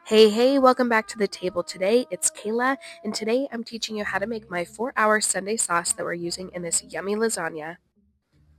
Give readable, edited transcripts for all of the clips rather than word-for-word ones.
Hey, welcome back to the table today. It's Kayla, and today I'm teaching you how to make my 4-hour Sunday sauce that we're using in this yummy lasagna.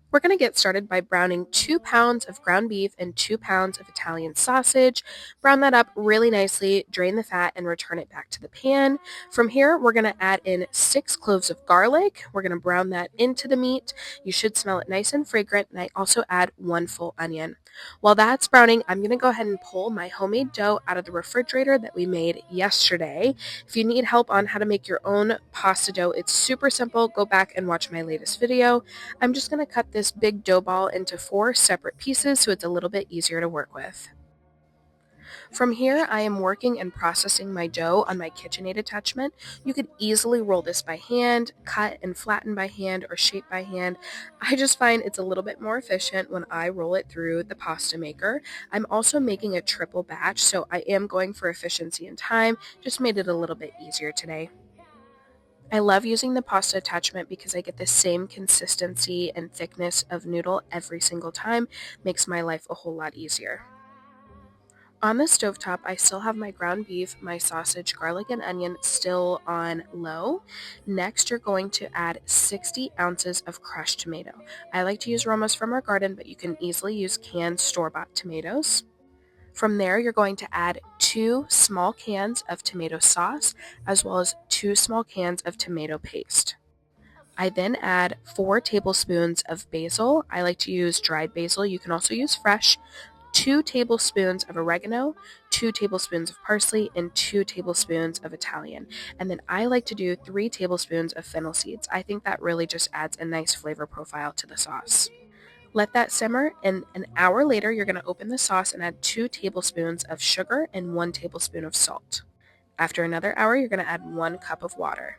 We're going to get started by browning 2 pounds of ground beef and 2 pounds of Italian sausage. Brown that up really nicely, drain the fat, and return it back to the pan. From here, we're going to add in 6 cloves of garlic. We're going to brown that into the meat. You should smell it nice and fragrant, and I also add 1 full onion. While that's browning, I'm going to go ahead and pull my homemade dough out of the refrigerator that we made yesterday. If you need help on how to make your own pasta dough, it's super simple. Go back and watch my latest video. I'm just going to cut this big dough ball into 4 separate pieces so it's a little bit easier to work with. From here, I am working and processing my dough on my KitchenAid attachment. You could easily roll this by hand, cut and flatten by hand, or shape by hand. I just find it's a little bit more efficient when I roll it through the pasta maker. I'm also making a triple batch, so I am going for efficiency and time. Just made it a little bit easier today. I love using the pasta attachment because I get the same consistency and thickness of noodle every single time. Makes my life a whole lot easier. On the stovetop, I still have my ground beef, my sausage, garlic, and onion still on low. Next, you're going to add 60 ounces of crushed tomato. I like to use Romas from our garden, but you can easily use canned store-bought tomatoes. From there, you're going to add 2 small cans of tomato sauce, as well as 2 small cans of tomato paste. I then add 4 tablespoons of basil. I like to use dried basil. You can also use fresh. 2 tablespoons of oregano, 2 tablespoons of parsley, and 2 tablespoons of Italian. And then I like to do 3 tablespoons of fennel seeds. I think that really just adds a nice flavor profile to the sauce. Let that simmer, and an hour later, you're going to open the sauce and add 2 tablespoons of sugar and 1 tablespoon of salt. After another hour, you're going to add 1 cup of water.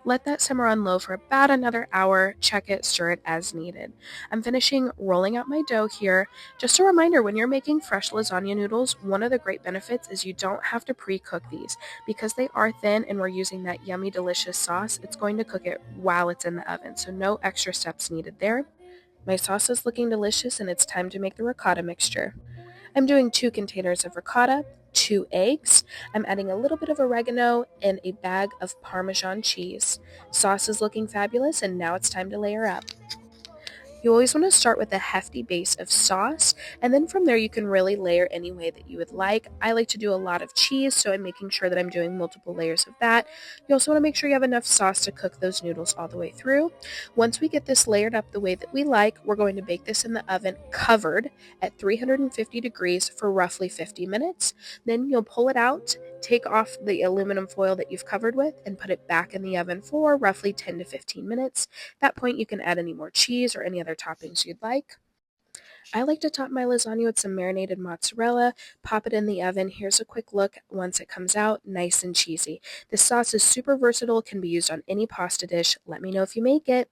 Let that simmer on low for about another hour. Check it, stir it as needed. I'm finishing rolling out my dough here. Just a reminder, when you're making fresh lasagna noodles, one of the great benefits is you don't have to pre-cook these. Because they are thin and we're using that yummy, delicious sauce, it's going to cook it while it's in the oven, so no extra steps needed there. My sauce is looking delicious, and it's time to make the ricotta mixture. I'm doing 2 containers of ricotta, 2 eggs. I'm adding a little bit of oregano and a bag of Parmesan cheese. Sauce is looking fabulous, and now it's time to layer up. You always want to start with a hefty base of sauce, and then from there you can really layer any way that you would like. I like to do a lot of cheese, so I'm making sure that I'm doing multiple layers of that. You also want to make sure you have enough sauce to cook those noodles all the way through. Once we get this layered up the way that we like, we're going to bake this in the oven covered at 350 degrees for roughly 50 minutes. Then you'll pull it out, take off the aluminum foil that you've covered with, and put it back in the oven for roughly 10 to 15 minutes. At that point, you can add any more cheese or any other toppings you'd like. I like to top my lasagna with some marinated mozzarella, pop it in the oven. Here's a quick look once it comes out, nice and cheesy. This sauce is super versatile, can be used on any pasta dish. Let me know if you make it.